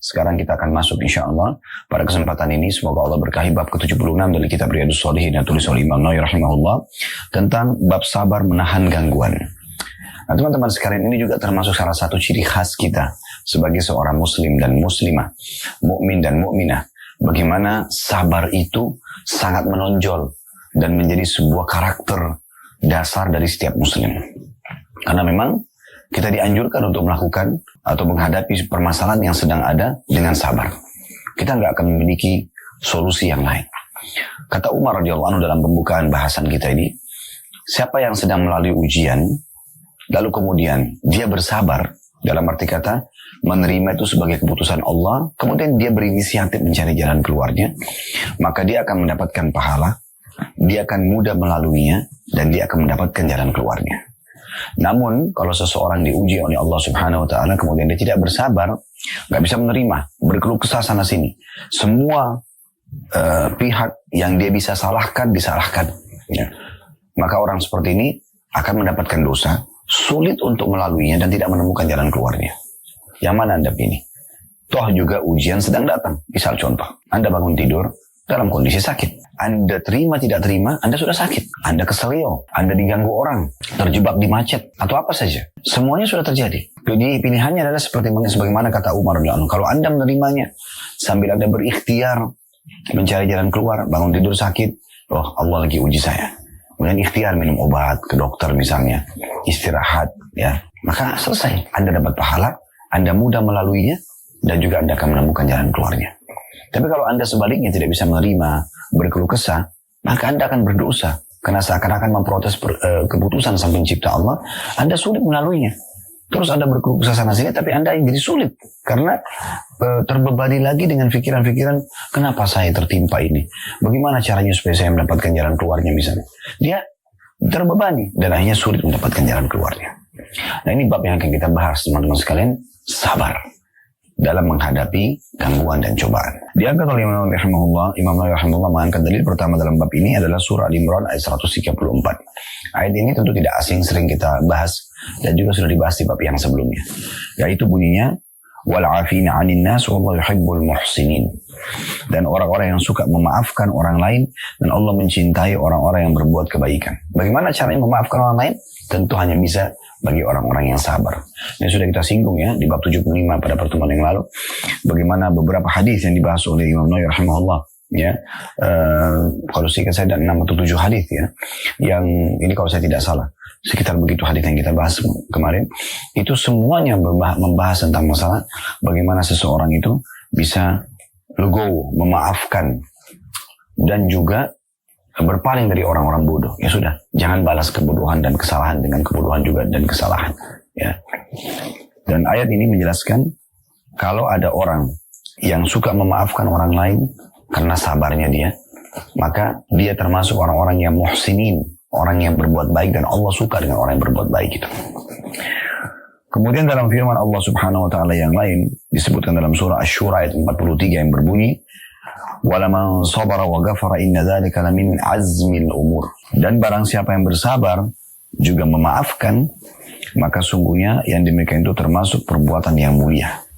Sekarang kita akan masuk insyaAllah pada kesempatan ini. Semoga Allah berkahi bab ke-76 dari kitab Riyadhus Shalihin yang tulis oleh Imam Nawawi rahimahullah tentang bab sabar menahan gangguan. Nah teman-teman sekalian, ini juga termasuk salah satu ciri khas kita sebagai seorang muslim dan muslimah, mukmin dan mukminah. Bagaimana sabar itu sangat menonjol dan menjadi sebuah karakter dasar dari setiap muslim. Karena memang kita dianjurkan untuk melakukan atau menghadapi permasalahan yang sedang ada dengan sabar. Kita nggak akan memiliki solusi yang lain. Kata Umar radhiyallahu anhu dalam pembukaan bahasan kita ini, siapa yang sedang melalui ujian, lalu kemudian dia bersabar, dalam arti kata menerima itu sebagai keputusan Allah, kemudian dia berinisiatif mencari jalan keluarnya, maka dia akan mendapatkan pahala, dia akan mudah melaluinya, dan dia akan mendapatkan jalan keluarnya. Namun kalau seseorang diuji oleh Allah Subhanahu Wa Taala kemudian dia tidak bersabar, nggak bisa menerima, berkeluh kesah sana sini, semua pihak yang dia bisa salahkan disalahkan, ya. Maka orang seperti ini akan mendapatkan dosa, sulit untuk melaluinya dan tidak menemukan jalan keluarnya. Yang mana Anda pilih? Toh juga ujian sedang datang. Misal contoh, Anda bangun tidur dalam kondisi sakit. Anda terima tidak terima, Anda sudah sakit. Anda keselio, Anda diganggu orang, terjebak di macet, atau apa saja. Semuanya sudah terjadi. Jadi pilihannya adalah sebagaimana kata Umar radhiyallahu anhu. Kalau Anda menerimanya sambil Anda berikhtiar mencari jalan keluar, bangun tidur sakit, oh Allah lagi uji saya. Kemudian ikhtiar minum obat ke dokter misalnya, istirahat, ya, maka selesai. Anda dapat pahala, Anda mudah melaluinya, dan juga Anda akan menemukan jalan keluarnya. Tapi kalau Anda sebaliknya tidak bisa menerima, berkeluh kesah, maka Anda akan berdosa. Karena seakan-akan memprotes keputusan sang pencipta Allah, Anda sulit melaluinya. Terus Anda berkeluh kesah sana sini, tapi Anda yang jadi sulit. Karena terbebani lagi dengan pikiran-pikiran, kenapa saya tertimpa ini? Bagaimana caranya supaya saya mendapatkan jalan keluarnya misalnya? Dia terbebani dan akhirnya sulit mendapatkan jalan keluarnya. Nah ini bab yang akan kita bahas teman-teman sekalian, sabar dalam menghadapi gangguan dan cobaan. Diangkat oleh Imam Nawawi rahimahullah mengangkat dalil pertama dalam bab ini adalah surah Al-Imran ayat 134. Ayat ini tentu tidak asing, sering kita bahas dan juga sudah dibahas di bab yang sebelumnya. Yaitu bunyinya wal 'afina 'anil nas wallahu yuhibbul muhsinin. Dan orang-orang yang suka memaafkan orang lain dan Allah mencintai orang-orang yang berbuat kebaikan. Bagaimana caranya memaafkan orang lain? Tentu hanya bisa bagi orang-orang yang sabar. Ini sudah kita singgung ya di bab 75 pada pertemuan yang lalu. Bagaimana beberapa hadis yang dibahas oleh Imam Nawawi rahimahullah, ya. Kalau saya ada 6 atau 7 hadis ya. Yang ini kalau saya tidak salah, sekitar begitu hadis yang kita bahas kemarin. Itu semuanya membahas tentang masalah bagaimana seseorang itu bisa legowo, memaafkan dan juga berpaling dari orang-orang bodoh. Ya sudah, jangan balas kebodohan dan kesalahan dengan kebodohan juga dan kesalahan, ya. Dan ayat ini menjelaskan kalau ada orang yang suka memaafkan orang lain karena sabarnya dia, maka dia termasuk orang-orang yang muhsinin, orang yang berbuat baik, dan Allah suka dengan orang yang berbuat baik itu. Kemudian dalam firman Allah Subhanahu Wa Taala yang lain disebutkan dalam surah Asy-Syura ayat 43 yang berbunyi وَلَمَنْ صَبَرَ وَغَفَرَ إِنَّ ذَلِكَ لَمِنْ عَزْمِ الْأُمُورِ. Dan barang siapa yang bersabar juga memaafkan, maka sungguhnya yang demikian itu termasuk perbuatan yang mulia.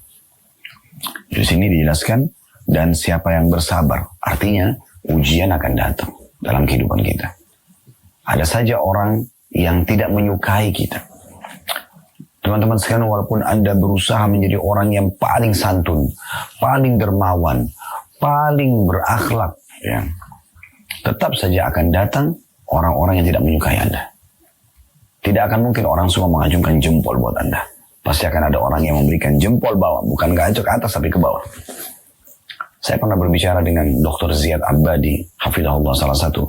Di sini dijelaskan dan siapa yang bersabar, artinya ujian akan datang dalam kehidupan kita. Ada saja orang yang tidak menyukai kita. Teman-teman sekalian, walaupun Anda berusaha menjadi orang yang paling santun, paling dermawan, paling berakhlak, ya, tetap saja akan datang orang-orang yang tidak menyukai Anda. Tidak akan mungkin orang semua mengacungkan jempol buat Anda. Pasti akan ada orang yang memberikan jempol bawah, bukan gacok ke atas tapi ke bawah. Saya pernah berbicara dengan Dr. Ziyad Abadi, hafizahullah, salah satu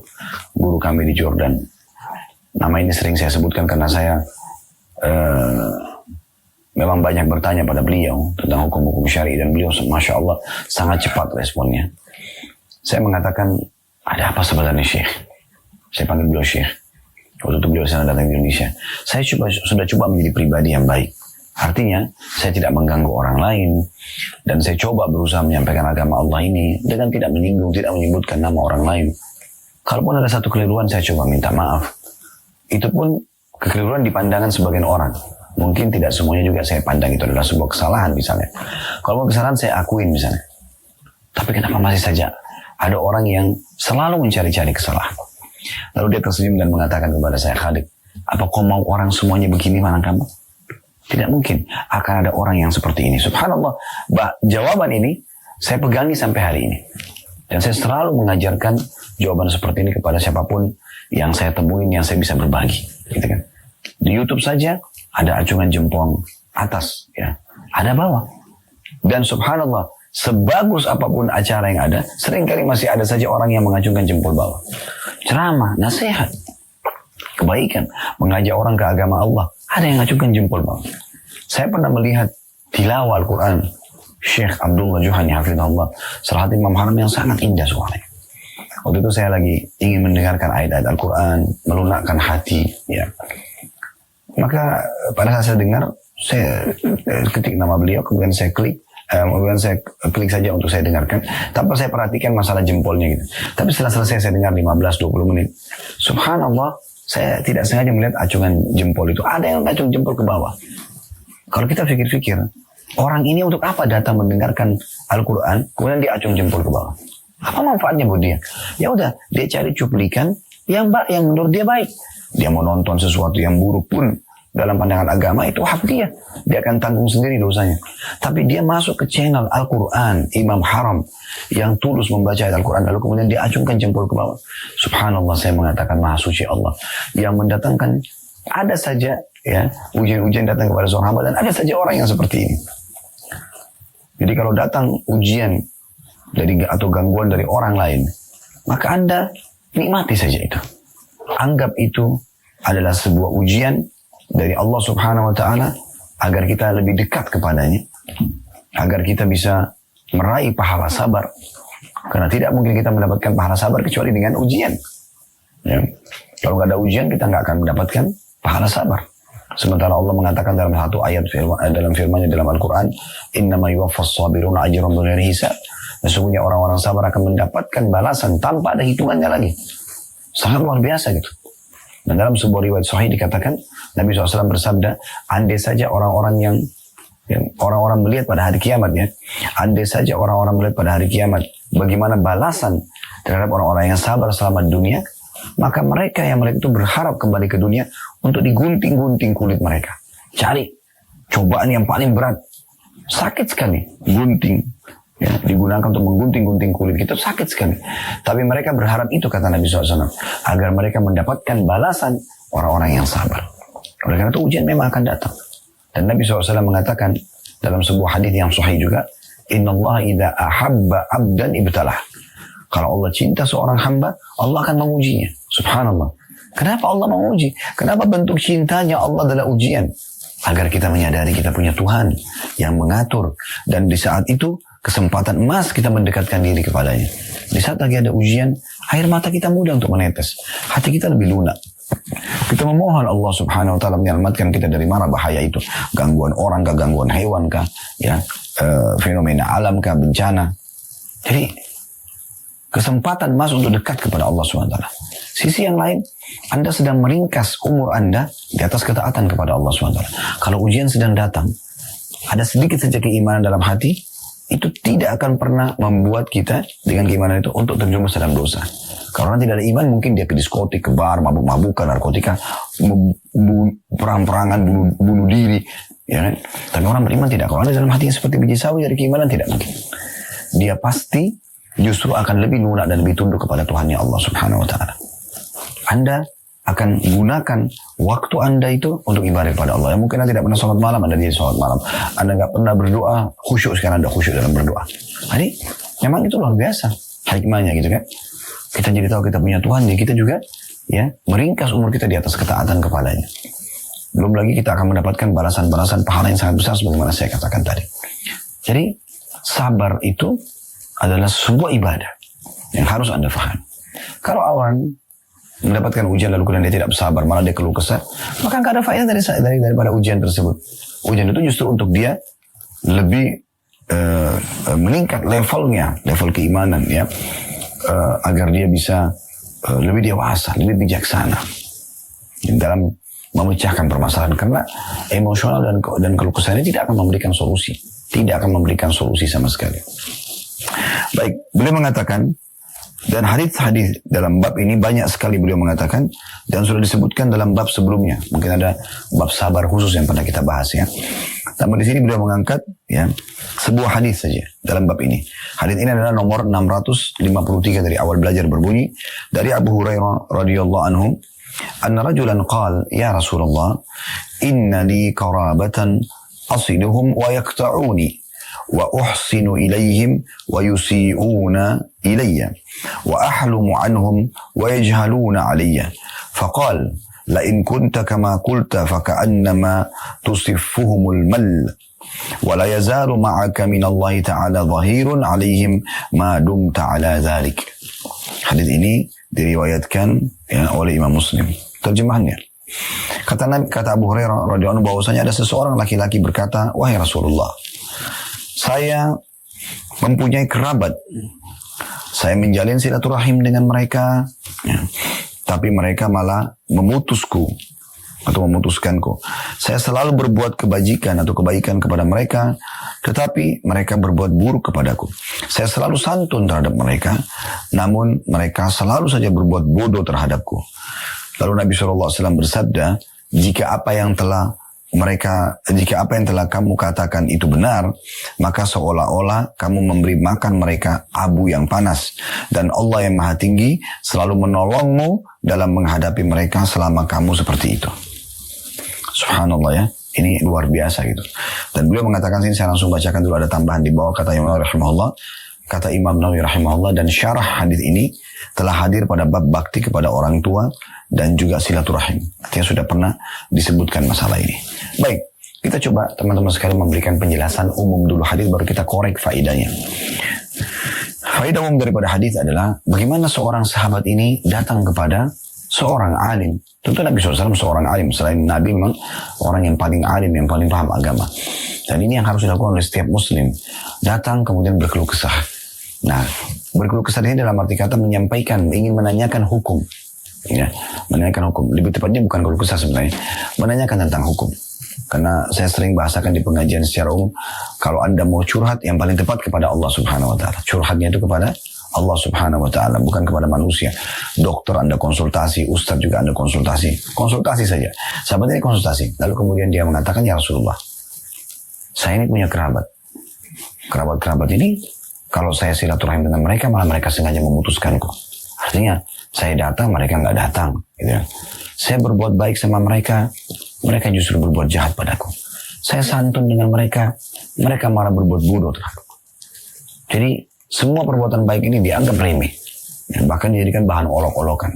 guru kami di Jordan. Nama ini sering saya sebutkan karena saya memang banyak bertanya pada beliau tentang hukum-hukum syar'i, dan beliau Masya Allah sangat cepat responnya. Saya mengatakan, ada apa sebenarnya Syekh? Saya panggil beliau Syekh. Waktu itu beliau sana datang ke Indonesia. Saya sudah coba menjadi pribadi yang baik. Artinya, saya tidak mengganggu orang lain, dan saya coba berusaha menyampaikan agama Allah ini dengan tidak menyinggung, tidak menyebutkan nama orang lain. Kalaupun ada satu keliruan, saya coba minta maaf. Itu pun kekeliruan di pandangan sebagian orang. Mungkin tidak semuanya juga saya pandang itu adalah sebuah kesalahan misalnya. Kalau mau kesalahan saya akuin misalnya. Tapi kenapa masih saja ada orang yang selalu mencari-cari kesalahan. Lalu dia tersenyum dan mengatakan kepada saya, Khalid, apa kau mau orang semuanya begini mana kamu? Tidak mungkin akan ada orang yang seperti ini. Subhanallah, jawaban ini saya pegangi sampai hari ini. Dan saya selalu mengajarkan jawaban seperti ini kepada siapapun yang saya temuin, yang saya bisa berbagi. Gitu kan. Di YouTube saja ada acungan jempol atas, ya, ada bawah. Dan subhanallah, sebagus apapun acara yang ada, seringkali masih ada saja orang yang mengacungkan jempol bawah. Ceramah, nasihat, kebaikan, mengajak orang ke agama Allah, ada yang mengacungkan jempol bawah. Saya pernah melihat tilawah Al-Quran Syekh Abdullah Juhani hafizahullah, salah satu imam haram yang sangat indah suaranya. Waktu itu saya lagi ingin mendengarkan ayat-ayat Al-Quran, melunakkan hati, ya. Maka pada saat saya dengar, saya ketik nama beliau, kemudian saya klik saja untuk saya dengarkan, tanpa saya perhatikan masalah jempolnya gitu. Tapi setelah selesai saya dengar 15-20 menit, subhanallah, saya tidak sengaja melihat acungan jempol itu. Ada yang acung jempol ke bawah. Kalau kita pikir-pikir, orang ini untuk apa datang mendengarkan Al-Quran, kemudian dia acung jempol ke bawah? Apa manfaatnya buat dia? Ya udah, dia cari cuplikan yang menurut dia baik. Dia mau nonton sesuatu yang buruk pun dalam pandangan agama itu hak dia. Dia akan tanggung sendiri dosanya. Tapi dia masuk ke channel Al-Quran, Imam Haram, yang tulus membaca ayat Al-Quran, lalu kemudian dia acungkan jempol ke bawah. Subhanallah, saya mengatakan maha suci Allah yang mendatangkan, ada saja ya ujian-ujian datang kepada seorang hamba, dan ada saja orang yang seperti ini. Jadi kalau datang ujian atau gangguan dari orang lain, maka Anda nikmati saja itu. Anggap itu adalah sebuah ujian dari Allah Subhanahu wa Ta'ala agar kita lebih dekat kepadanya, agar kita bisa meraih pahala sabar. Karena tidak mungkin kita mendapatkan pahala sabar kecuali dengan ujian. Ya. Kalau nggak ada ujian, kita nggak akan mendapatkan pahala sabar. Sementara Allah mengatakan dalam satu ayat dalam firman-Nya dalam Al-Quran, innama yuwaffas sabiruna ajrahum bighairi hisab. Sesungguhnya orang-orang sabar akan mendapatkan balasan tanpa ada hitungannya lagi. Sangat luar biasa gitu. Dan dalam sebuah riwayat sahih dikatakan, Nabi SAW bersabda, andai saja orang-orang yang orang-orang melihat pada hari kiamat, ya, andai saja orang-orang melihat pada hari kiamat bagaimana balasan terhadap orang-orang yang sabar selama di dunia, maka mereka itu berharap kembali ke dunia untuk digunting-gunting kulit mereka. Cari cobaan yang paling berat, sakit sekali, gunting, ya, digunakan untuk menggunting-gunting kulit kita, sakit sekali. Tapi mereka berharap itu, kata Nabi SAW, agar mereka mendapatkan balasan orang-orang yang sabar. Oleh karena itu ujian memang akan datang. Dan Nabi SAW mengatakan dalam sebuah hadis yang sahih juga, Inna Allah idha ahabba abdan ibtalah. Kalau Allah cinta seorang hamba, Allah akan mengujinya. Subhanallah. Kenapa Allah menguji? Kenapa bentuk cintanya Allah adalah ujian? Agar kita menyadari kita punya Tuhan yang mengatur. Dan di saat itu, kesempatan emas kita mendekatkan diri kepadanya. Di saat lagi ada ujian, air mata kita mudah untuk menetes. Hati kita lebih lunak. Kita memohon Allah Subhanahu wa Ta'ala menyelamatkan kita dari mara bahaya itu. Gangguan orang kah, gangguan hewan kah, ya, fenomena alam kah, bencana. Jadi, kesempatan emas untuk dekat kepada Allah Subhanahu wa Ta'ala. Sisi yang lain, Anda sedang meringkas umur Anda di atas ketaatan kepada Allah Subhanahu wa Ta'ala. Kalau ujian sedang datang, ada sedikit saja keimanan dalam hati, itu tidak akan pernah membuat kita dengan keimanan itu untuk terjerumus dalam dosa. Kalau orang tidak ada iman, mungkin dia ke diskotik, ke bar, mabuk-mabukan, narkotika, perang-perangan, bunuh diri. Ya kan? Tapi orang beriman tidak. Kalau ada dalam hatinya seperti biji sawi dari keimanan, tidak mungkin. Dia pasti justru akan lebih lunak dan lebih tunduk kepada Tuhannya Allah Subhanahu wa Ta'ala. Anda akan gunakan waktu Anda itu untuk ibadah kepada Allah. Yang mungkin Anda tidak pernah sholat malam, Anda dia sholat malam. Anda nggak pernah berdoa, khusyuk, sekarang Anda khusyuk dalam berdoa. Jadi, memang itu luar biasa hikmahnya gitu kan. Kita jadi tahu kita punya Tuhan, jadi kita juga ya meringkas umur kita di atas ketaatan kepadanya. Belum lagi kita akan mendapatkan balasan-balasan pahala yang sangat besar sebagaimana saya katakan tadi. Jadi, sabar itu adalah sebuah ibadah yang harus Anda faham. Kalau orang mendapatkan ujian lalu kemudian dia tidak bersabar, malah dia keluh kesah, maka nggak ada faedah daripada ujian tersebut. Ujian itu justru untuk dia lebih meningkat levelnya, level keimanan, ya, agar dia bisa lebih dewasa, lebih bijaksana. memecahkan permasalahan, karena emosional dan keluh kesah ini tidak akan memberikan solusi, tidak akan memberikan solusi sama sekali. Baik, beliau mengatakan, dan hadis-hadis dalam bab ini banyak sekali beliau mengatakan, dan sudah disebutkan dalam bab sebelumnya. Mungkin ada bab sabar khusus yang pernah kita bahas ya. Namun di sini beliau mengangkat ya sebuah hadis saja dalam bab ini. Hadis ini adalah nomor 653 dari awal belajar, berbunyi dari Abu Hurairah radhiyallahu anhu, anna rajulan qala ya Rasulullah, inna li qarabatan asiluhum wa yaqta'uni wa uhsinu ilayhim wa yusi'una ilayya wa ahlumu anhum wa yajhaluna alayya. Faqal la in kunta kama qulta faka'annama tusiffuhumul mal wa la yazalu ma'aka min Allah ta'ala dhahirun alayhim ma dumta ala dhalik. Hadis ini diriwayatkan ya, oleh Imam Muslim. Terjemahannya, kata Abu Hurairah radhiyallahu anhu bahwasanya ada seseorang laki-laki berkata, wahai Rasulullah, saya mempunyai kerabat, saya menjalin silaturahim dengan mereka, ya, tapi mereka malah memutusku atau memutuskanku. Saya selalu berbuat kebajikan atau kebaikan kepada mereka, tetapi mereka berbuat buruk kepadaku. Saya selalu santun terhadap mereka, namun mereka selalu saja berbuat bodoh terhadapku. Lalu Nabi SAW bersabda, jika apa yang telah kamu katakan itu benar, maka seolah-olah kamu memberi makan mereka abu yang panas, dan Allah yang Maha Tinggi selalu menolongmu dalam menghadapi mereka selama kamu seperti itu. Subhanallah ya, ini luar biasa gitu. Dan beliau mengatakan sini, saya langsung bacakan dulu, ada tambahan di bawah kata Imam Nawawi rahimahullah. Kata Imam Nawawi rahimahullah, dan syarah hadis ini telah hadir pada bab bakti kepada orang tua dan juga silaturahim. Artinya sudah pernah disebutkan masalah ini. Baik, kita coba teman-teman sekalian memberikan penjelasan umum dulu hadis, baru kita korek faedahnya. Faedah umum daripada hadis adalah bagaimana seorang sahabat ini datang kepada seorang alim. Tentu Nabi SAW seorang alim. Selain Nabi memang orang yang paling alim, yang paling paham agama. Dan ini yang harus dilakukan oleh setiap muslim. Datang kemudian berkeluh kesah. Nah, berkeluh kesah ini dalam arti kata menyampaikan, ingin menanyakan hukum. Ya, menanyakan hukum. Lebih tepatnya bukan keluh kesah sebenarnya. Menanyakan tentang hukum. Karena saya sering bahasakan di pengajian secara umum, kalau Anda mau curhat, yang paling tepat kepada Allah Subhanahu wa Ta'ala. Curhatnya itu kepada Allah Subhanahu wa Ta'ala, bukan kepada manusia. Dokter Anda konsultasi, ustaz juga Anda konsultasi. Konsultasi saja. Sahabat ini konsultasi. Lalu kemudian dia mengatakan, ya Rasulullah, saya ini punya kerabat. Kerabat-kerabat ini, kalau saya silaturahim dengan mereka, malah mereka sengaja memutuskanku. Artinya, saya datang, mereka nggak datang. Gitu. Saya berbuat baik sama mereka, mereka justru berbuat jahat padaku. Saya santun dengan mereka, mereka malah berbuat bodoh terhadapku. Jadi, semua perbuatan baik ini dianggap remeh. Bahkan dijadikan bahan olok-olokan.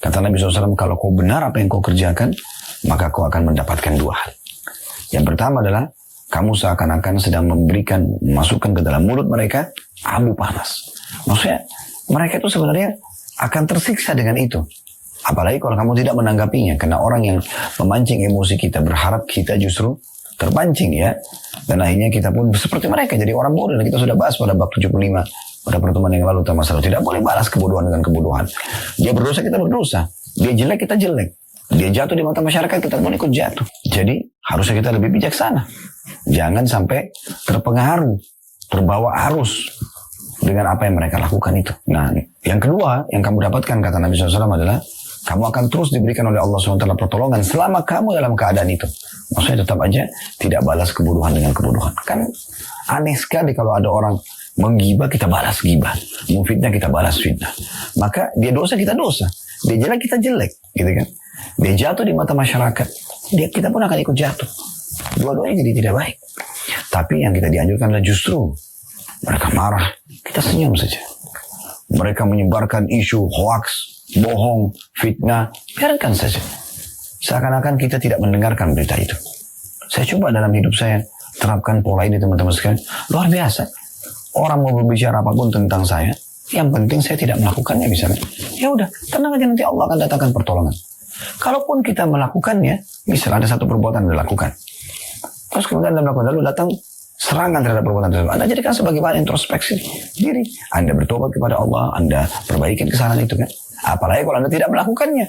Kata Nabi SAW, kalau kau benar apa yang kau kerjakan, maka kau akan mendapatkan dua hal. Yang pertama adalah, kamu seakan-akan sedang memasukkan ke dalam mulut mereka abu panas. Maksudnya, mereka itu sebenarnya akan tersiksa dengan itu. Apalagi kalau kamu tidak menanggapinya. Karena orang yang memancing emosi kita, berharap kita justru terpancing ya. Dan akhirnya kita pun seperti mereka, jadi orang bodoh. Dan kita sudah bahas pada bab 75, pada pertemuan yang lalu tentang masalah. Tidak boleh balas kebodohan dengan kebodohan. Dia berdosa, kita berdosa. Dia jelek, kita jelek. Dia jatuh di mata masyarakat, kita pun ikut jatuh. Jadi harusnya kita lebih bijaksana. Jangan sampai terpengaruh, terbawa arus dengan apa yang mereka lakukan itu. Nah, yang kedua yang kamu dapatkan, kata Nabi SAW adalah, kamu akan terus diberikan oleh Allah SWT pertolongan selama kamu dalam keadaan itu. Maksudnya tetap aja tidak balas kebodohan dengan kebodohan. Kan aneh sekali kalau ada orang menggibah, kita balas gibah. Memfitnah, kita balas fitnah. Maka dia dosa, kita dosa. Dia jelek, kita jelek. Gitu kan. Dia jatuh di mata masyarakat, kita pun akan ikut jatuh. Dua-duanya jadi tidak baik. Tapi yang kita dianjurkan adalah justru mereka marah, kita senyum saja. Mereka menyebarkan isu hoax, bohong, fitnah, biarkan saja. Seakan-akan kita tidak mendengarkan berita itu. Saya coba dalam hidup saya terapkan pola ini, teman-teman sekalian. Luar biasa. Orang mau berbicara apapun tentang saya, yang penting saya tidak melakukannya misalnya. Ya udah, tenang aja, nanti Allah akan datangkan pertolongan. Kalaupun kita melakukannya, misalnya ada satu perbuatan yang dilakukan, terus kemudian Anda melakukan, lalu datang serangan terhadap perbuatan tersebut, Anda jadikan sebagai bahan introspeksi diri. Anda bertobat kepada Allah, Anda perbaikin kesalahan itu kan. Apalagi kalau Anda tidak melakukannya.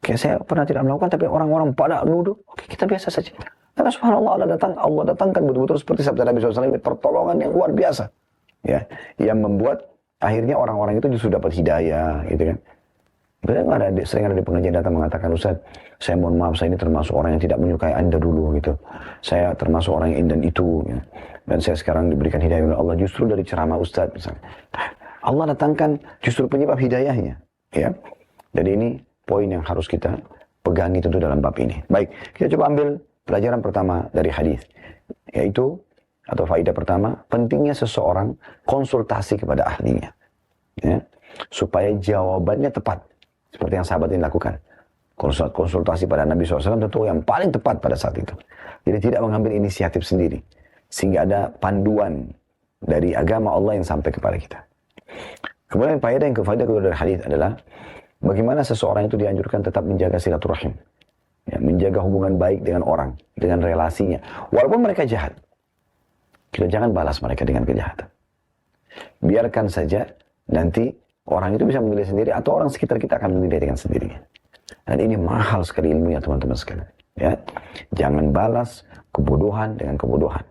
Kayak saya pernah tidak melakukan, tapi orang-orang pada nuduh. Oke, kita biasa saja. Karena subhanallah Allah datangkan betul-betul seperti sabda Nabi SAW, pertolongan yang luar biasa. Ya, yang membuat akhirnya orang-orang itu justru dapat hidayah, gitu kan. Sering ada di pengajian datang mengatakan, Ustaz, saya mohon maaf, saya ini termasuk orang yang tidak menyukai Anda dulu, gitu. Saya termasuk orang yang dan itu, ya. Dan saya sekarang diberikan hidayah oleh Allah justru dari ceramah Ustaz, misalnya. Allah datangkan justru penyebab hidayahnya, ya. Jadi ini poin yang harus kita pegangi tentu dalam bab ini. Baik, kita coba ambil pelajaran pertama dari hadis, yaitu atau faedah pertama, pentingnya seseorang konsultasi kepada ahlinya, ya, supaya jawabannya tepat, seperti yang sahabat ini lakukan. Konsultasi pada Nabi SAW tentu yang paling tepat pada saat itu. Jadi tidak mengambil inisiatif sendiri, sehingga ada panduan dari agama Allah yang sampai kepada kita. Kemudian faedah kedua dari hadis adalah bagaimana seseorang itu dianjurkan tetap menjaga silaturahim, ya, menjaga hubungan baik dengan orang, dengan relasinya, walaupun mereka jahat. Kita jangan balas mereka dengan kejahatan. Biarkan saja nanti orang itu bisa memilih sendiri atau orang sekitar kita akan memilih dengan sendirinya. Dan ini mahal sekali ilmunya teman-teman sekalian. Ya, jangan balas kebodohan dengan kebodohan.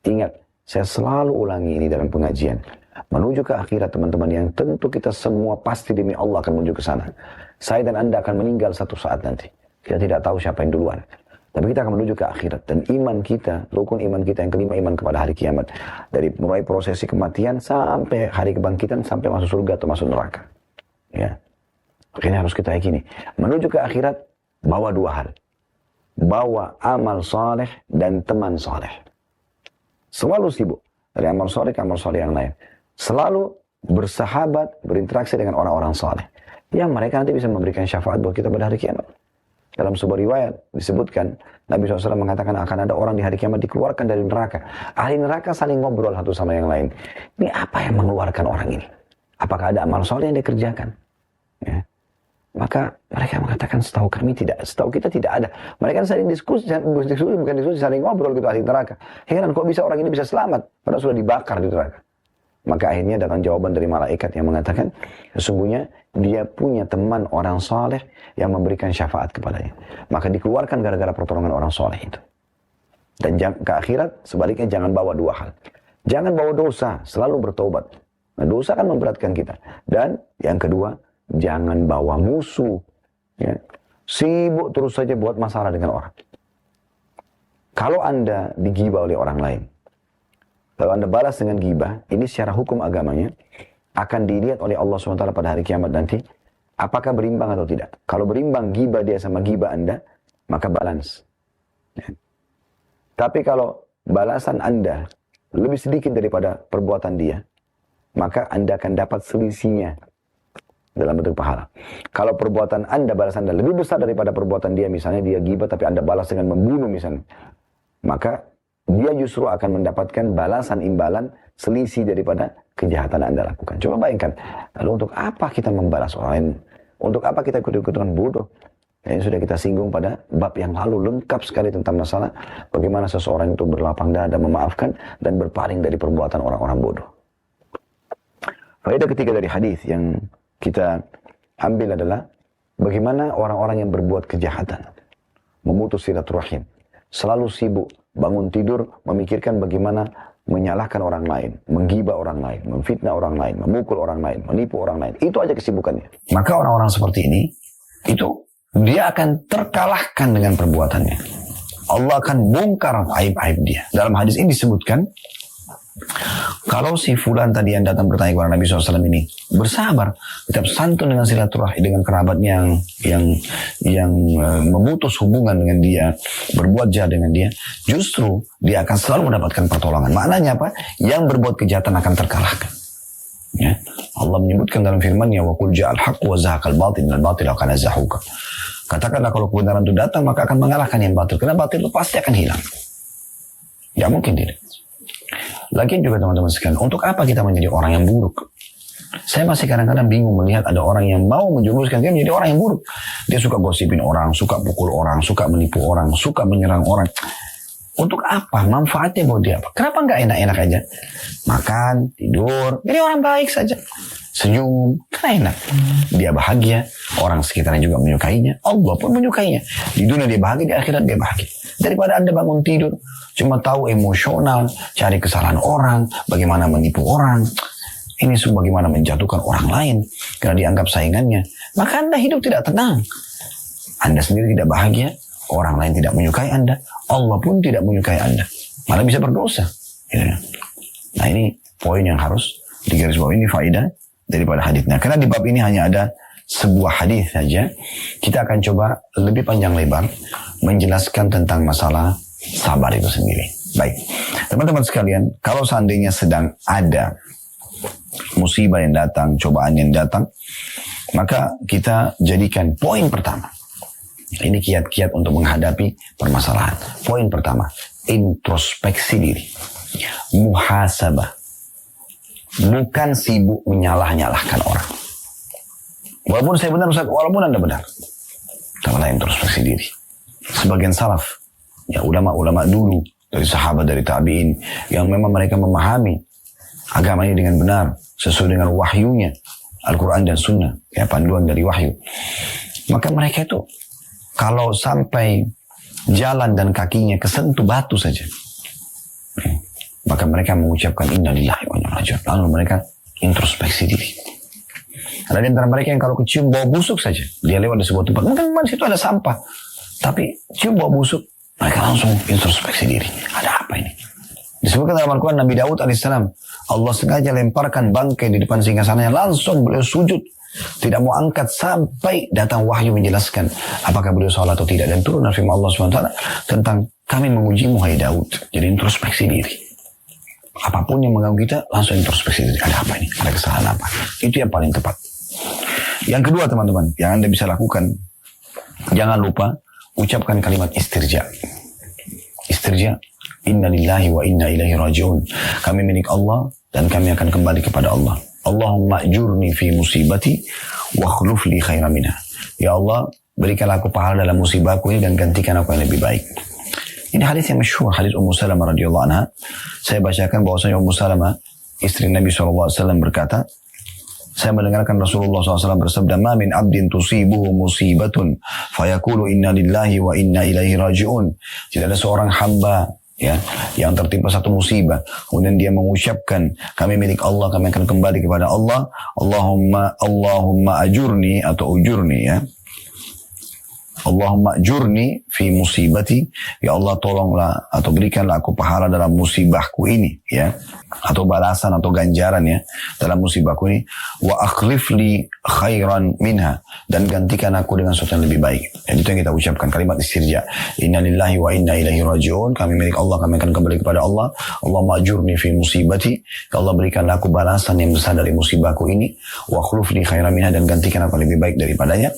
Ingat, saya selalu ulangi ini dalam pengajian. Menuju ke akhirat teman-teman yang tentu kita semua pasti demi Allah akan menuju ke sana. Saya dan Anda akan meninggal satu saat nanti. Kita tidak tahu siapa yang duluan. Tapi kita akan menuju ke akhirat. Dan iman kita, rukun iman kita yang kelima, iman kepada hari kiamat. Dari mulai prosesi kematian sampai hari kebangkitan, sampai masuk surga atau masuk neraka. Ya. Ini harus kita yakini. Menuju ke akhirat, bawa dua hal. Bawa amal saleh dan teman saleh. Selalu sibuk. Dari amal saleh ke amal saleh yang lain. Selalu bersahabat, berinteraksi dengan orang-orang saleh. Yang mereka nanti bisa memberikan syafaat buat kita pada hari kiamat. Dalam sebuah riwayat disebutkan, Nabi SAW mengatakan akan ada orang di hari kiamat dikeluarkan dari neraka. Ahli neraka saling ngobrol satu sama yang lain. Ini apa yang mengeluarkan orang ini? Apakah ada amal soleh yang dikerjakan? Ya. Maka mereka mengatakan setahu kami tidak, setahu kita tidak ada. Mereka saling diskusi, bukan diskusi, saling ngobrol gitu ahli neraka. Heran kok bisa orang ini bisa selamat, padahal sudah dibakar di neraka. Maka akhirnya datang jawaban dari malaikat yang mengatakan, sesungguhnya dia punya teman orang saleh yang memberikan syafaat kepadanya. Maka dikeluarkan gara-gara pertolongan orang saleh itu. Dan ke akhirat, sebaliknya jangan bawa dua hal. Jangan bawa dosa, selalu bertobat. Nah, dosa kan memberatkan kita. Dan yang kedua, jangan bawa musuh. Ya. Sibuk terus saja buat masalah dengan orang. Kalau Anda digibah oleh orang lain, kalau Anda balas dengan gibah, ini secara hukum agamanya akan dilihat oleh Allah SWT pada hari kiamat nanti, apakah berimbang atau tidak. Kalau berimbang gibah dia sama gibah Anda, maka balance. Ya. Tapi kalau balasan Anda lebih sedikit daripada perbuatan dia, maka Anda akan dapat selisihnya dalam bentuk pahala. Kalau perbuatan Anda, balasan Anda lebih besar daripada perbuatan dia, misalnya dia gibah tapi Anda balas dengan membunuh misalnya, maka dia justru akan mendapatkan balasan imbalan selisih daripada kejahatan Anda lakukan. Coba bayangkan, lalu untuk apa kita membalas orang lain? Untuk apa kita ikut-ikutan bodoh? Ini sudah kita singgung pada bab yang lalu, lengkap sekali tentang masalah bagaimana seseorang itu berlapang dada, memaafkan, dan berpaling dari perbuatan orang-orang bodoh. Faedah ketiga dari hadis yang kita ambil adalah bagaimana orang-orang yang berbuat kejahatan, memutus silaturahim, selalu sibuk bangun tidur memikirkan bagaimana menyalahkan orang lain, menggibah orang lain, memfitnah orang lain, memukul orang lain, menipu orang lain. Itu aja kesibukannya. Maka orang-orang seperti ini, itu dia akan terkalahkan dengan perbuatannya. Allah akan bongkar aib-aib dia. Dalam hadis ini disebutkan, kalau si fulan tadi yang datang bertanya kepada Nabi SAW ini bersabar, tetap santun dengan silaturahmi dengan kerabatnya yang memutus hubungan dengan dia, berbuat jahat dengan dia, justru dia akan selalu mendapatkan pertolongan. Maknanya apa? Yang berbuat kejahatan akan terkalahkan. Ya. Allah menyebutkan dalam firman-Nya, wa qul ja'al haqq wa zahaqal batil innal batila kana zahuqa. Katakanlah kalau kebenaran itu datang maka akan mengalahkan yang batil, karena batil itu pasti akan hilang. Ya mungkin tidak. Lagian juga teman-teman sekalian, untuk apa kita menjadi orang yang buruk? Saya masih kadang-kadang bingung melihat ada orang yang mau menjerumuskan dia menjadi orang yang buruk. Dia suka gosipin orang, suka pukul orang, suka menipu orang, suka menyerang orang. Untuk apa? Manfaatnya buat dia apa? Kenapa nggak enak-enak aja? Makan, tidur, jadi orang baik saja. senyum, kan enak. Dia bahagia, orang sekitarnya juga menyukainya, Allah pun menyukainya. Di dunia dia bahagia, di akhirat dia bahagia. Daripada Anda bangun tidur, cuma tahu emosional, cari kesalahan orang, bagaimana menipu orang, ini semua bagaimana menjatuhkan orang lain, karena dianggap saingannya. Maka Anda hidup tidak tenang. Anda sendiri tidak bahagia, orang lain tidak menyukai Anda, Allah pun tidak menyukai Anda. Malah bisa berdosa. Nah ini poin yang harus digarisbawahi, ini faedah daripada hadisnya. Karena di bab ini hanya ada sebuah hadis saja, kita akan coba lebih panjang lebar menjelaskan tentang masalah sabar itu sendiri. Baik, teman-teman sekalian, kalau seandainya sedang ada musibah yang datang, cobaan yang datang, maka kita jadikan poin pertama. Ini kiat-kiat untuk menghadapi permasalahan. Poin pertama, introspeksi diri. Muhasabah. Bukan sibuk menyalah-nyalahkan orang. Walaupun saya benar, walaupun Anda benar. Kita introspeksi diri. Sebagian salaf, ya ulama-ulama dulu, dari sahabat, dari tabi'in, yang memang mereka memahami agama ini dengan benar, sesuai dengan wahyunya, Al-Quran dan Sunnah, ya panduan dari wahyu. Maka mereka itu, kalau sampai jalan dan kakinya kesentuh batu saja, maka mereka mengucapkan inna lillahi wa inna ilaihi raji'un. Lalu mereka introspeksi diri. Ada di antara mereka yang kalau kecium bau busuk saja, dia lewat di sebuah tempat, mungkin di situ ada sampah, tapi cium bau busuk, mereka langsung introspeksi diri. Ada apa ini? Disebutkan dalam Al-Quran, Nabi Daud alaihissalam, Allah sengaja lemparkan bangkai di depan singgasananya, langsung beliau sujud, tidak mau angkat sampai datang wahyu menjelaskan apakah beliau salah atau tidak. Dan turun firman Allah SWT tentang kami mengujimu hai Daud. Jadi introspeksi diri. Apapun yang mengganggu kita, langsung introspeksi diri. Ada apa ini? Ada kesalahan apa? Itu yang paling tepat. Yang kedua teman-teman, yang Anda bisa lakukan, jangan lupa ucapkan kalimat istirja. Istirja, inna lillahi wa inna ilaihi raji'un. Kami milik Allah dan kami akan kembali kepada Allah. Allahumma ajurni fi musibati wa akhluf li khairan minha. Ya Allah, berikanlah aku pahala dalam musibahku ini dan gantikan aku yang lebih baik. Ini hadis yang masyhur, hadis Ummu Salamah radhiyallahu anha. Saya bacakan bahwasanya Ummu Salamah, istri Nabi SAW berkata, saya mendengarkan Rasulullah SAW bersabda, "Ma min abdin tusibuhu musibatun, fayaqulu inna lillahi wa inna ilaihi raji'un." Tidak ada seorang hamba ya yang tertimpa satu musibah, kemudian dia mengucapkan, kami milik Allah, kami akan kembali kepada Allah. Allahumma ajurni atau ujurni ya. Allahumma ajurni fi musibati, ya Allah tolonglah atau berikanlah aku pahala dalam musibahku ini ya, atau balasan atau ganjaran ya dalam musibahku ini, wa akhlif li khairan minha, dan gantikan aku dengan sesuatu yang lebih baik. Dan itu yang kita ucapkan, kalimat istirja, inna lillahi wa inna ilaihi raji'un, kami milik Allah, kami akan kembali kepada Allah. Allahumma ajurni fi musibati, ya Allah berikanlah aku balasan yang besar dari musibahku ini, wa akhlif li khairan minha, dan gantikan aku lebih baik daripadanya.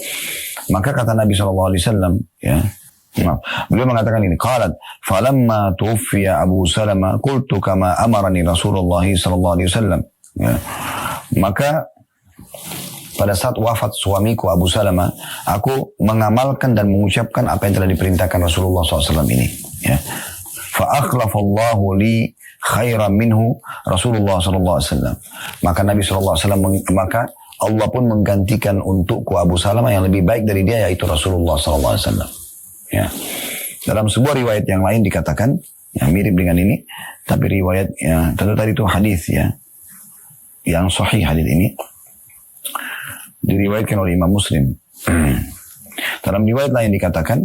Maka kata Nabi SAW, ya, beliau mengatakan ini, qalat, falamma tuwfiya Abu Salamah, qultu kama amarani Rasulullah SAW. Ya. Maka pada saat wafat suamiku Abu Salamah, aku mengamalkan dan mengucapkan apa yang telah diperintahkan Rasulullah SAW ini. Ya. Fa akhlafallahu li khairan minhu Rasulullah SAW. Maka Nabi SAW, maka Allah pun menggantikan untukku Abu Salamah yang lebih baik dari dia, yaitu Rasulullah SAW. Ya. Dalam sebuah riwayat yang lain dikatakan, yang mirip dengan ini, tapi riwayat ya, tentu tadi itu hadis ya, yang sahih hadis ini diriwayatkan oleh Imam Muslim. Dalam riwayat lain dikatakan,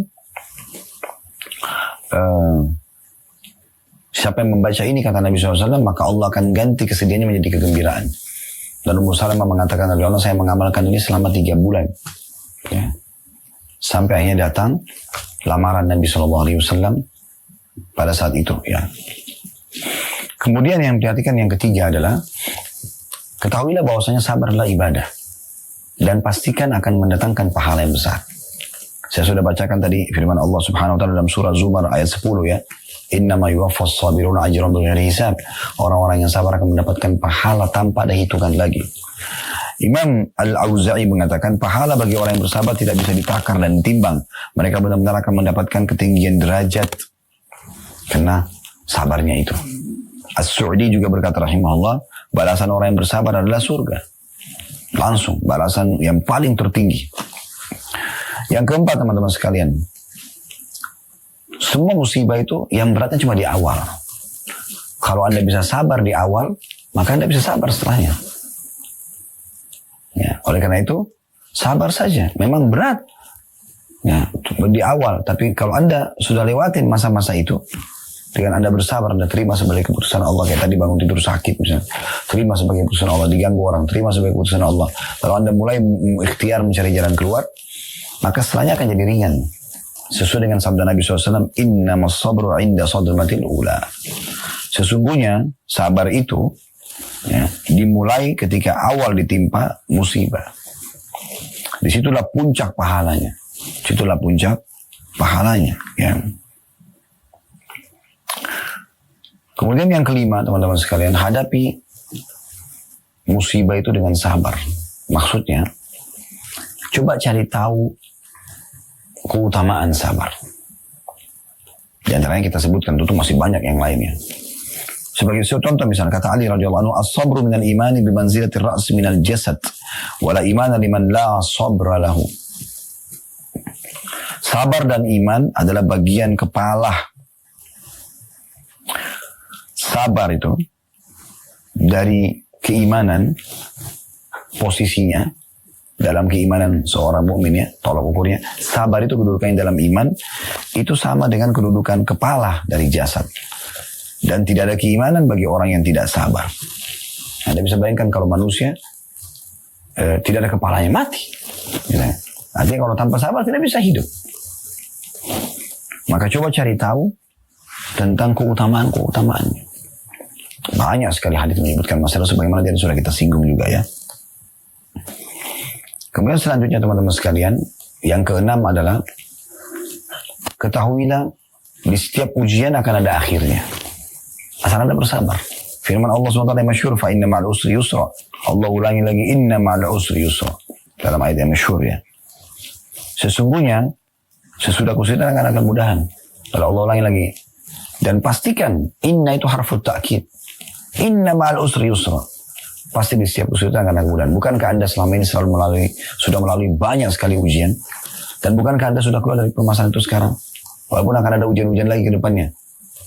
siapa yang membaca ini kata Nabi SAW, maka Allah akan ganti kesedihannya menjadi kegembiraan. Dan Ummu Salamah mengatakan, Nabi Allah, saya mengamalkan ini selama 3 bulan. Ya. Sampai akhirnya datang lamaran Nabi SAW pada saat itu. Ya. Kemudian yang perhatikan yang ketiga adalah, ketahuilah bahwasanya sabar adalah ibadah. Dan pastikan akan mendatangkan pahala yang besar. Saya sudah bacakan tadi firman Allah Subhanahu wa taala dalam surah Zumar ayat 10 ya. Innama yuwaffas sabiruna ajrahum bighairi hisab. Orang-orang yang sabar akan mendapatkan pahala tanpa ada hitungan lagi. Imam Al-Auza'i mengatakan pahala bagi orang yang bersabar tidak bisa ditakar dan ditimbang. Mereka benar-benar akan mendapatkan ketinggian derajat karena sabarnya itu. As-Su'di juga berkata rahimahullah, balasan orang yang bersabar adalah surga. Langsung balasan yang paling tertinggi. Yang keempat teman-teman sekalian, semua musibah itu yang beratnya cuma di awal. Kalau Anda bisa sabar di awal, maka Anda bisa sabar setelahnya. Ya, oleh karena itu, sabar saja. Memang berat ya, di awal. Tapi kalau Anda sudah lewatin masa-masa itu, dengan Anda bersabar, Anda terima sebagai keputusan Allah. Kayak tadi bangun tidur sakit misalnya, terima sebagai keputusan Allah. Diganggu orang, terima sebagai keputusan Allah. Kalau Anda mulai ikhtiar mencari jalan keluar, maka setelahnya akan jadi ringan. Sesuai dengan sabda Nabi SAW, innamas sabru inda sadmatil ula. Sesungguhnya sabar itu ya, dimulai ketika awal ditimpa musibah. Disitulah puncak pahalanya. Disitulah puncak pahalanya. Ya. Kemudian yang kelima, teman-teman sekalian, hadapi musibah itu dengan sabar. Maksudnya, coba cari tahu keutamaan sabar. Di antaranya kita sebutkan, tentu masih banyak yang lainnya. Sebagai contoh misalnya, kata Ali radhiyallahu anhu, as-sabru minal imani bimanzilati ra's minal jasad, wala imana liman la sabra lahu. Sabar dan iman adalah bagian kepala. Sabar itu dari keimanan, posisinya dalam keimanan seorang mukmin ya, tolak ukurnya. Sabar itu kedudukannya dalam iman itu sama dengan kedudukan kepala dari jasad. Dan tidak ada keimanan bagi orang yang tidak sabar. Anda bisa bayangkan kalau manusia tidak ada kepalanya, mati. Gitu. Artinya kalau tanpa sabar tidak bisa hidup. Maka coba cari tahu tentang keutamaannya. Banyak sekali hadis menyebutkan masalah sebagaimana yang sudah kita singgung juga ya. Kemudian selanjutnya teman-teman sekalian, yang keenam adalah ketahuilah di setiap ujian akan ada akhirnya. Asal Anda bersabar. Firman Allah SWT yang masyhur, fa inna ma'al usri yusra. Allah ulangi lagi, inna ma'al usri yusra. Dalam ayat yang masyhur ya. Sesungguhnya sesudah kesulitan akan mudahan. Kalau Allah ulangi lagi. Dan pastikan, inna itu harfu ta'kid. Inna ma'al usri yusra. Pasti di setiap kesulitan akan ada kemudahan. Bukankah Anda selama ini sudah melalui banyak sekali ujian? Dan bukankah Anda sudah keluar dari permasalahan itu sekarang? Walaupun akan ada ujian-ujian lagi ke depannya.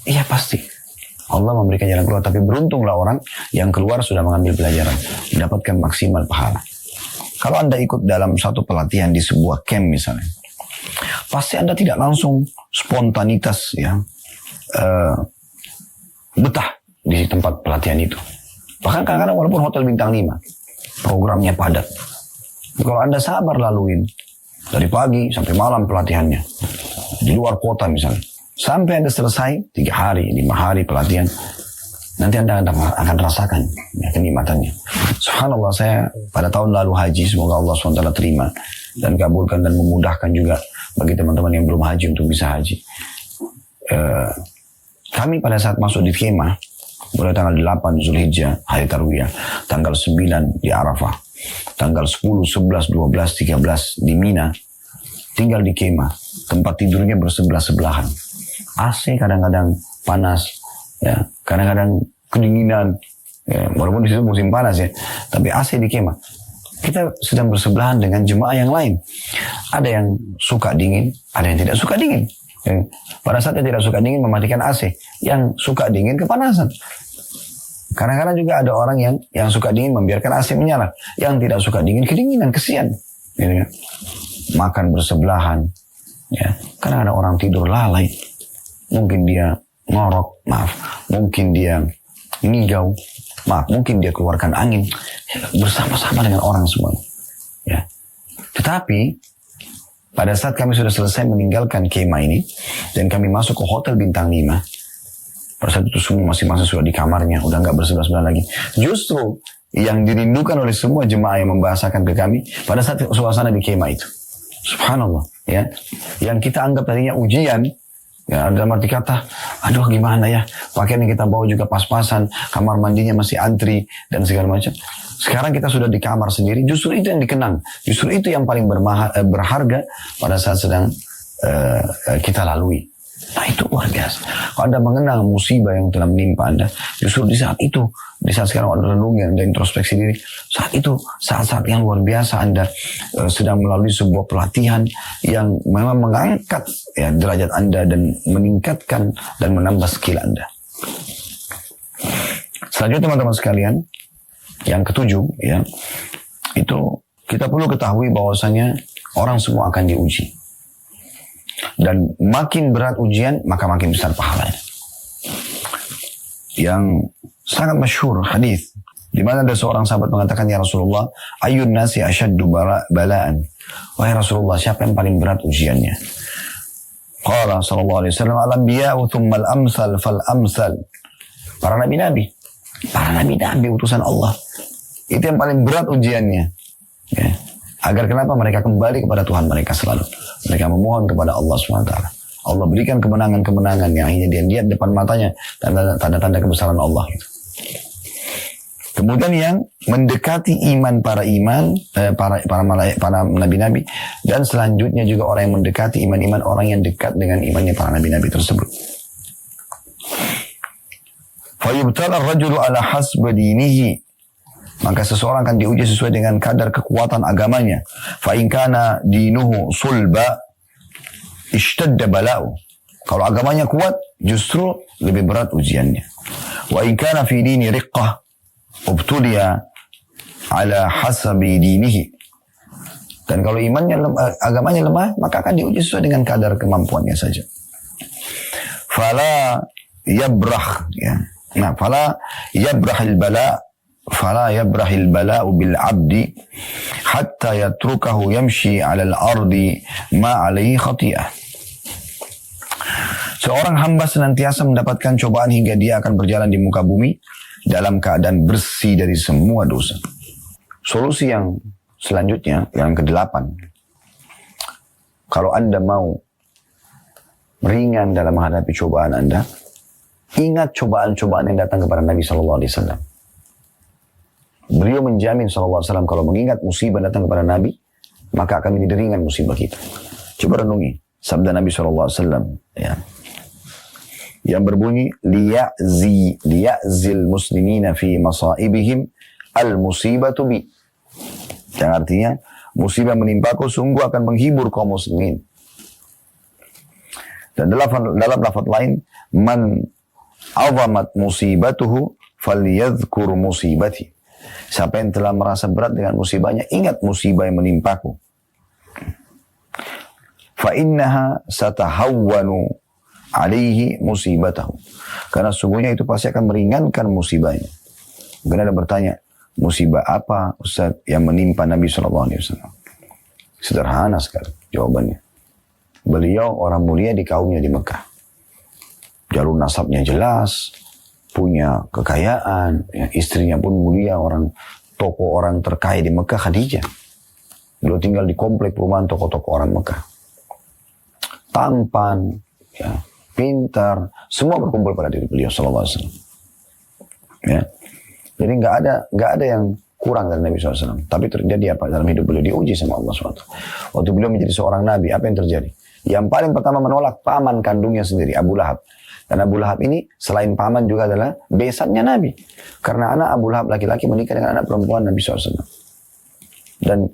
Iya pasti. Allah memberikan jalan keluar. Tapi beruntunglah orang yang keluar sudah mengambil pelajaran. Mendapatkan maksimal pahala. Kalau Anda ikut dalam satu pelatihan di sebuah camp misalnya. Pasti Anda tidak langsung spontanitas ya. Betah di tempat pelatihan itu. Bahkan kadang-kadang walaupun hotel bintang 5, programnya padat. Kalau Anda sabar laluin, dari pagi sampai malam pelatihannya, di luar kota misalnya, sampai Anda selesai, 3 hari, 5 hari pelatihan, nanti Anda akan rasakan ya, kenikmatannya. Subhanallah, saya pada tahun lalu haji, semoga Allah SWT terima, dan kabulkan dan memudahkan juga bagi teman-teman yang belum haji untuk bisa haji. Kami pada saat masuk di kemah, mulai tanggal 8 Zulhijjah, hari Tarwiyah, tanggal 9 di Arafah, tanggal 10, 11, 12, 13 di Mina, tinggal di kemah, tempat tidurnya bersebelah-sebelahan. AC kadang-kadang panas, ya, kadang-kadang kedinginan, ya, walaupun di situ musim panas ya, tapi AC di kemah. Kita sedang bersebelahan dengan jemaah yang lain. Ada yang suka dingin, ada yang tidak suka dingin. Pada saat yang tidak suka dingin mematikan AC, yang suka dingin kepanasan. Kadang-kadang juga ada orang yang suka dingin membiarkan AC menyala, yang tidak suka dingin kedinginan, kesian. Gitu. Makan bersebelahan, ya. Kadang ada orang tidur lalai, mungkin dia ngorok, maaf, mungkin dia ngigau, maaf, mungkin dia keluarkan angin bersama-sama dengan orang semua. Ya. Tetapi pada saat kami sudah selesai meninggalkan kemah ini, dan kami masuk ke hotel bintang 5, pada saat itu semua masing-masing sudah di kamarnya, udah nggak bersebelah-sebelah lagi. Justru yang dirindukan oleh semua jemaah yang membahasakan ke kami, pada saat suasana di kemah itu. Subhanallah, ya. Yang kita anggap tadinya ujian, ya, dalam arti kata, aduh gimana ya, pakaian yang kita bawa juga pas-pasan, kamar mandinya masih antri, dan segala macam. Sekarang kita sudah di kamar sendiri, justru itu yang dikenang. Justru itu yang paling berharga pada saat sedang kita lalui. Nah itu luar biasa. Kalau Anda mengenal musibah yang telah menimpa Anda, justru di saat itu, di saat sekarang Anda renungi, Anda introspeksi diri, saat itu, saat-saat yang luar biasa Anda sedang melalui sebuah pelatihan yang memang mengangkat ya, derajat Anda dan meningkatkan dan menambah skill Anda. Selanjutnya teman-teman sekalian, yang ketujuh, ya, itu kita perlu ketahui bahwasanya orang semua akan diuji. Dan makin berat ujian, maka makin besar pahalanya. Yang sangat masyhur hadis di mana ada seorang sahabat mengatakan, ya Rasulullah, ayyun nasi asyaddu bala'an. Wahai Rasulullah, siapa yang paling berat ujiannya? Qala sallallahu alaihi wasallam, al-anbiya'u thumma al-amsal fal-amsal. Para nabi-nabi. Para nabi-nabi utusan Allah. Itu yang paling berat ujiannya. Ya. Agar kenapa mereka kembali kepada Tuhan mereka selalu. Mereka memohon kepada Allah SWT. Allah berikan kemenangan-kemenangan yang akhirnya dia lihat depan matanya. Tanda-tanda kebesaran Allah. Kemudian yang mendekati iman para nabi-nabi. Dan selanjutnya juga orang yang mendekati iman-iman orang yang dekat dengan imannya para nabi-nabi tersebut. Fayubtala ar-rajulu ala hasba dinihi. Maka seseorang akan diuji sesuai dengan kadar kekuatan agamanya. Fa in kana dinuhu sulba ishtadda bala'u. Kalau agamanya kuat, justru lebih berat ujiannya. Wa in kana fi dini riqqah ubtuliya ala hasabi dinihi. Dan kalau agamanya lemah, maka akan diuji sesuai dengan kadar kemampuannya saja. Fala yabrah, ya. Nah, fala yabrahil bala' فلا يبرح البلاء بالعبد حتى يتركه يمشي على الأرض ما عليه خطيئة. Seorang hamba senantiasa mendapatkan cobaan hingga dia akan berjalan di muka bumi dalam keadaan bersih dari semua dosa. Solusi yang selanjutnya, yang ke-8. Kalau Anda mau ringan dalam menghadapi cobaan Anda, ingat cobaan-cobaan yang datang kepada Nabi SAW. Beliau menjamin SAW kalau mengingat musibah datang kepada Nabi, maka akan menjadi ringan musibah kita. Coba renungi sabda Nabi SAW, ya, yang berbunyi, liya'zil muslimina fi masaibihim al-musibatu bi. Yang artinya, musibah menimpaku sungguh akan menghibur kaum muslimin. Dan dalam lafaz lain, man azamat musibatuhu falyadhkur musibati. Siapa yang telah merasa berat dengan musibahnya, ingat musibah yang menimpaku. Fa innaha satahawwanu alaihi musibatahu. Karena sungguhnya itu pasti akan meringankan musibahnya. Mungkin ada bertanya, musibah apa Ustaz yang menimpa Nabi SAW? Sederhana sekali jawabannya. Beliau orang mulia di kaumnya di Mekah. Jalur nasabnya jelas, punya kekayaan, ya, istrinya pun mulia, tokoh orang terkaya di Mekah, Khadijah. Beliau tinggal di komplek perumahan tokoh-tokoh orang Mekah. Tampan, ya, pintar, semua berkumpul pada diri beliau SAW. Ya. Jadi nggak ada yang kurang dari Nabi SAW. Tapi terjadi apa dalam hidup beliau? Diuji sama Allah SWT. Waktu beliau menjadi seorang Nabi, apa yang terjadi? Yang paling pertama menolak paman kandungnya sendiri, Abu Lahab. Dan Abu Lahab ini selain paman juga adalah besannya Nabi. Karena anak Abu Lahab laki-laki menikah dengan anak perempuan Nabi SAW. Dan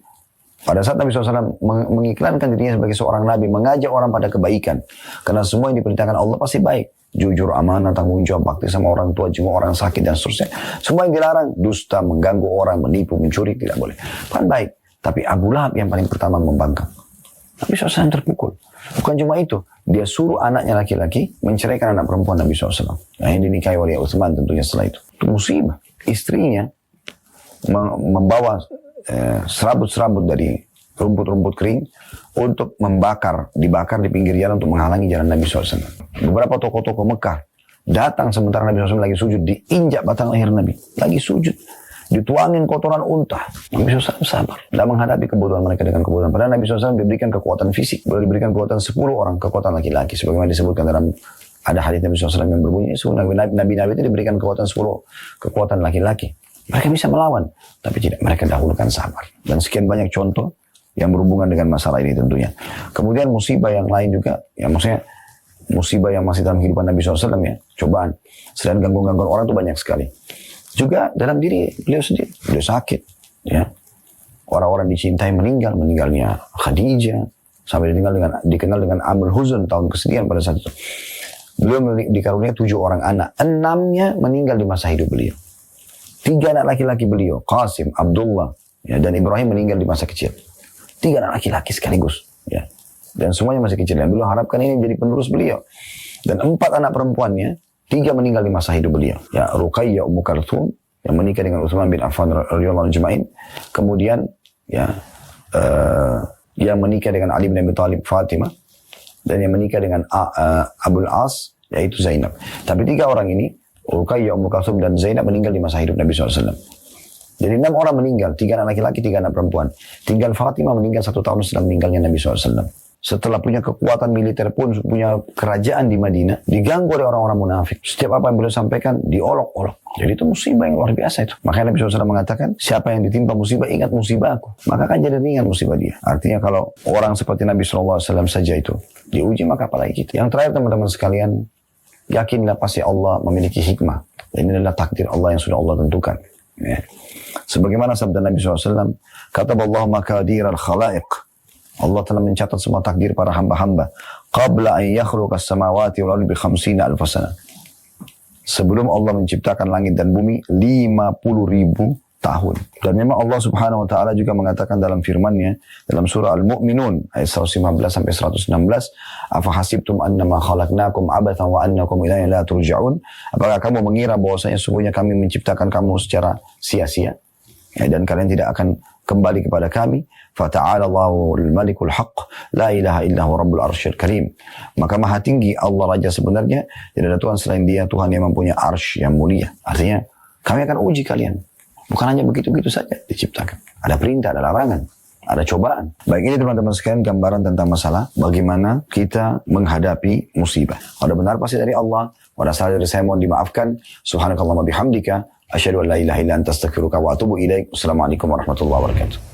pada saat Nabi SAW mengiklankan dirinya sebagai seorang Nabi, mengajak orang pada kebaikan. Karena semua yang diperintahkan Allah pasti baik. Jujur, amanah, tanggung jawab, bakti sama orang tua, jenguk orang sakit dan seterusnya. Semua yang dilarang, dusta, mengganggu orang, menipu, mencuri, tidak boleh. Kan baik. Tapi Abu Lahab yang paling pertama membangkang. Nabi SAW terpukul. Bukan cuma itu, dia suruh anaknya laki-laki menceraikan anak perempuan Nabi SAW. Nah, yang dinikahi oleh Utsman tentunya setelah itu. Itu musibah. Istrinya membawa serabut-serabut dari rumput-rumput kering untuk dibakar di pinggir jalan untuk menghalangi jalan Nabi SAW. Beberapa tokoh-tokoh Mekah datang sementara Nabi SAW lagi sujud, diinjak batang leher Nabi. Lagi sujud. Dituangin kotoran unta. Nabi SAW sabar. Tidak menghadapi kebutuhan mereka dengan kebutuhan. Padahal Nabi SAW diberikan kekuatan fisik. Boleh diberikan kekuatan 10 orang. Kekuatan laki-laki. Sebagaimana disebutkan dalam ada hadis Nabi SAW yang berbunyi. Nabi-nabi itu diberikan kekuatan 10. Kekuatan laki-laki. Mereka bisa melawan. Tapi tidak. Mereka dahulukan sabar. Dan sekian banyak contoh yang berhubungan dengan masalah ini tentunya. Kemudian musibah yang lain juga. Yang maksudnya musibah yang masih dalam kehidupan Nabi SAW ya, cobaan. Selain gangguan-gangguan orang itu banyak sekali. Juga dalam diri beliau sendiri, beliau sakit. Ya. Orang-orang dicintai meninggalnya Khadijah, sampai dikenal dengan Amul Huzun, tahun kesedihan pada saat itu. Beliau dikaruniai 7 orang anak, 6-nya meninggal di masa hidup beliau. 3 anak laki-laki beliau, Qasim, Abdullah, ya, dan Ibrahim meninggal di masa kecil. 3 anak laki-laki sekaligus. Ya. Dan semuanya masih kecil. Dan beliau harapkan ini menjadi penerus beliau. Dan 4 anak perempuannya, 3 meninggal di masa hidup beliau. Ya, Ruqayyah Ummu Kalthum, yang menikah dengan Utsman bin Affan radhiyallahu anhu. Kemudian, ya, yang menikah dengan Ali bin Abi Thalib, Fatimah. Dan yang menikah dengan Abul As, yaitu Zainab. Tapi 3 orang ini, Ruqayyah, Ummu Kalthum, dan Zainab meninggal di masa hidup Nabi SAW. Jadi 6 orang meninggal, 3 anak laki-laki, 3 anak perempuan. Tinggal Fatimah meninggal 1 tahun setelah meninggalnya Nabi SAW. Setelah punya kekuatan militer pun, punya kerajaan di Madinah, diganggu oleh orang-orang munafik. Setiap apa yang beliau sampaikan, diolok-olok. Jadi itu musibah yang luar biasa itu. Makanya Nabi SAW mengatakan, siapa yang ditimpa musibah, ingat musibah aku. Maka kan jadi ringan musibah dia. Artinya kalau orang seperti Nabi SAW saja itu diuji, maka apalagi kita. Yang terakhir teman-teman sekalian, yakinlah pasti Allah memiliki hikmah. Dan ini adalah takdir Allah yang sudah Allah tentukan. Ya. Sebagaimana sabda Nabi SAW, kataballahu maqadir al-khalaiq. Allah telah mencatat semua takdir para hamba-hamba. Qabla an yakhluqa as-samawati wal ardi bi 50,000 sana. Sebelum Allah menciptakan langit dan bumi 50.000 tahun. Dan memang Allah Subhanahu wa taala juga mengatakan dalam firman-Nya dalam surah Al-Mu'minun ayat 115 sampai 116, "Afa hasibtum annama khalaqnakum abathan wa annakum ilayna la turja'un?" Apakah kamu mengira bahwasanya sesungguhnya kami menciptakan kamu secara sia-sia? Ya, dan kalian tidak akan kembali kepada kami. Fata'ala Allahul Malikul Haqq, la ilaha illa huwa Rabbul Arsyil Karim. Maka maha tinggi Allah Raja sebenarnya, tidak ada Tuhan selain Dia, Tuhan yang mempunyai arsy yang mulia. Artinya, kami akan uji kalian. Bukan hanya begitu-begitu saja diciptakan. Ada perintah, ada larangan, ada cobaan. Baik, ini teman-teman sekalian gambaran tentang masalah bagaimana kita menghadapi musibah. Kalau benar pasti dari Allah, pada salah dari saya mohon dimaafkan. Subhanakallahumma bihamdika, asyhadu an la ilaha illa anta astaghfiruka wa atubu ilaik. Wassalamualaikum warahmatullahi wabarakatuh.